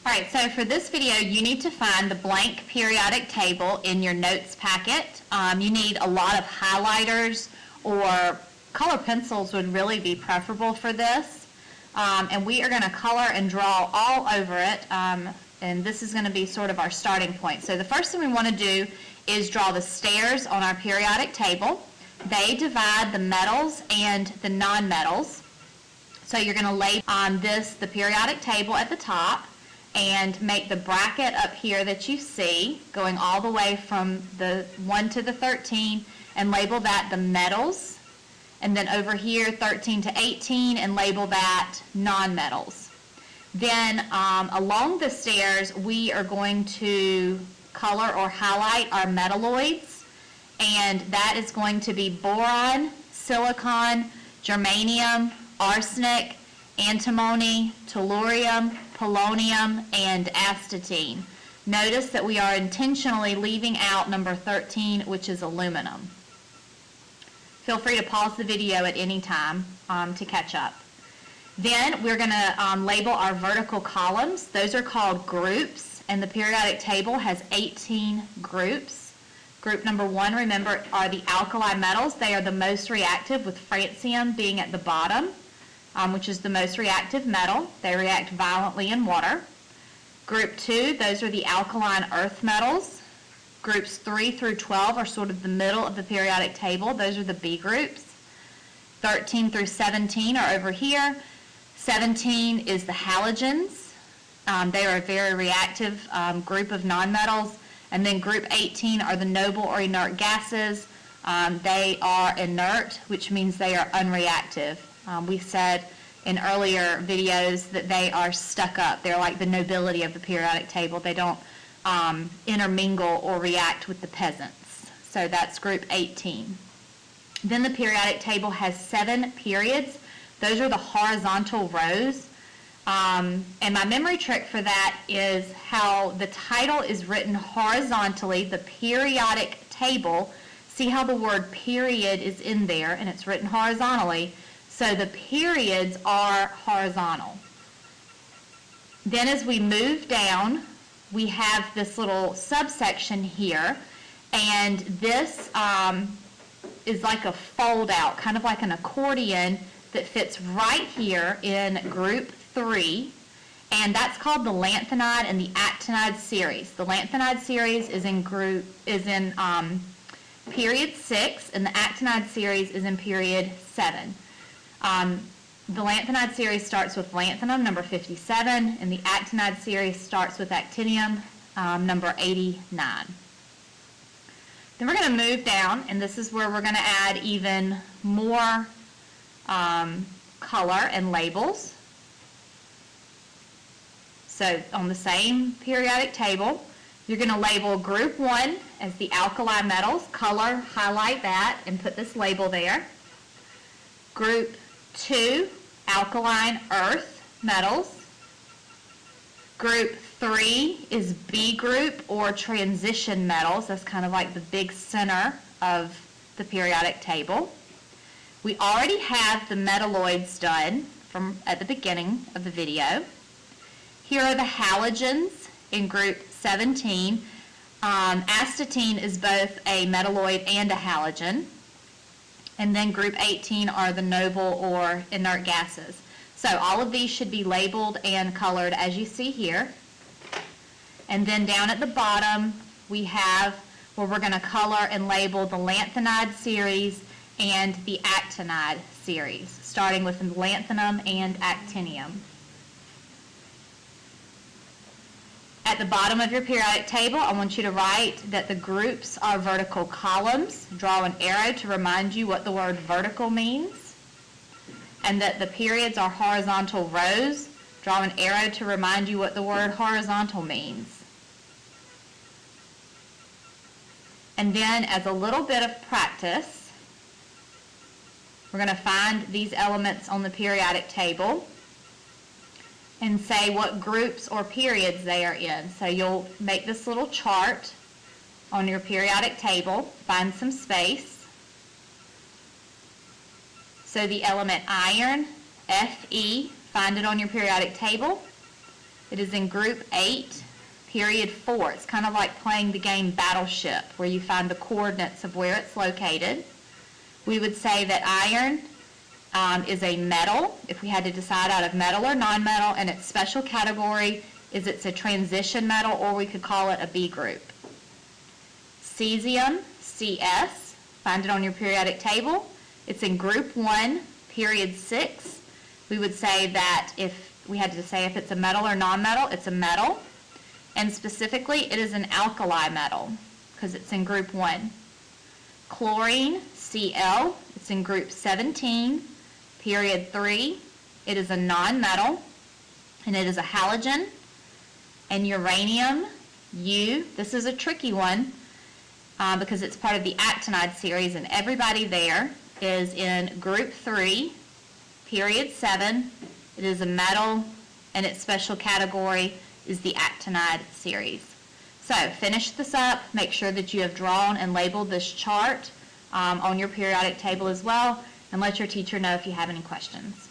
All right, so for this video, you need to find the blank periodic table in your notes packet. You need a lot of highlighters, or color pencils would really be preferable for this. And we are going to color and draw all over it, and this is going to be sort of our starting point. So the first thing we want to do is draw the stairs on our periodic table. They divide the metals and the non-metals. So you're going to label the periodic table at the top, and make the bracket up here that you see going all the way from the 1 to the 13, and label that the metals, and then over here 13 to 18 and label that non-metals. Then along the stairs we are going to color or highlight our metalloids, and that is going to be boron, silicon, germanium, arsenic, antimony, tellurium, polonium, and astatine. Notice that we are intentionally leaving out number 13, which is aluminum. Feel free to pause the video at any time to catch up. Then we're going to label our vertical columns. Those are called groups, and the periodic table has 18 groups. Group number 1, remember, are the alkali metals. They are the most reactive, with francium being at the bottom, which is the most reactive metal. They react violently in water. Group 2, those are the alkaline earth metals. Groups 3 through 12 are sort of the middle of the periodic table. Those are the B groups. 13 through 17 are over here. 17 is the halogens. They are a very reactive group of nonmetals. And then group 18 are the noble or inert gases. They are inert, which means they are unreactive. We said in earlier videos that they are stuck up. They're like the nobility of the periodic table. They don't intermingle or react with the peasants. So that's group 18. Then the periodic table has 7 periods. Those are the horizontal rows. And my memory trick for that is how the title is written horizontally, the periodic table. See how the word period is in there, and it's written horizontally. So the periods are horizontal. Then as we move down, we have this little subsection here, and this is like a fold out, kind of like an accordion that fits right here in group 3, and that's called the lanthanide and the actinide series. The lanthanide series is in period 6, and the actinide series is in period 7. The lanthanide series starts with lanthanum, number 57, and the actinide series starts with actinium, number 89. Then we're going to move down, and this is where we're going to add even more color and labels. So on the same periodic table, you're going to label group 1 as the alkali metals, color, highlight that, and put this label there. Group 2, alkaline earth metals. Group 3 is B group, or transition metals. That's kind of like the big center of the periodic table. We already have the metalloids done from at the beginning of the video. Here are the halogens in group 17. Astatine is both a metalloid and a halogen. And then group 18 are the noble or inert gases. So all of these should be labeled and colored as you see here. And then down at the bottom we have where we're going to color and label the lanthanide series and the actinide series, starting with lanthanum and actinium. At the bottom of your periodic table, I want you to write that the groups are vertical columns. Draw an arrow to remind you what the word vertical means. And that the periods are horizontal rows. Draw an arrow to remind you what the word horizontal means. And then, as a little bit of practice, we're going to find these elements on the periodic table and say what groups or periods they are in. So you'll make this little chart on your periodic table, find some space. So the element iron, Fe, find it on your periodic table. It is in group 8, period 4. It's kind of like playing the game Battleship, where you find the coordinates of where it's located. We would say that iron is a metal, if we had to decide out of metal or non-metal, and its special category is it's a transition metal, or we could call it a B group. Cesium, CS, find it on your periodic table. It's in group 1, period 6. We would say that if we had to say if it's a metal or non-metal, it's a metal. And specifically, it is an alkali metal because it's in group 1. Chlorine, Cl, it's in group 17, period 3. It is a non-metal, and it is a halogen. And uranium, U, this is a tricky one because it's part of the actinide series, and everybody there is in group 3, period 7. It is a metal, and its special category is the actinide series. So finish this up. Make sure that you have drawn and labeled this chart on your periodic table as well, and let your teacher know if you have any questions.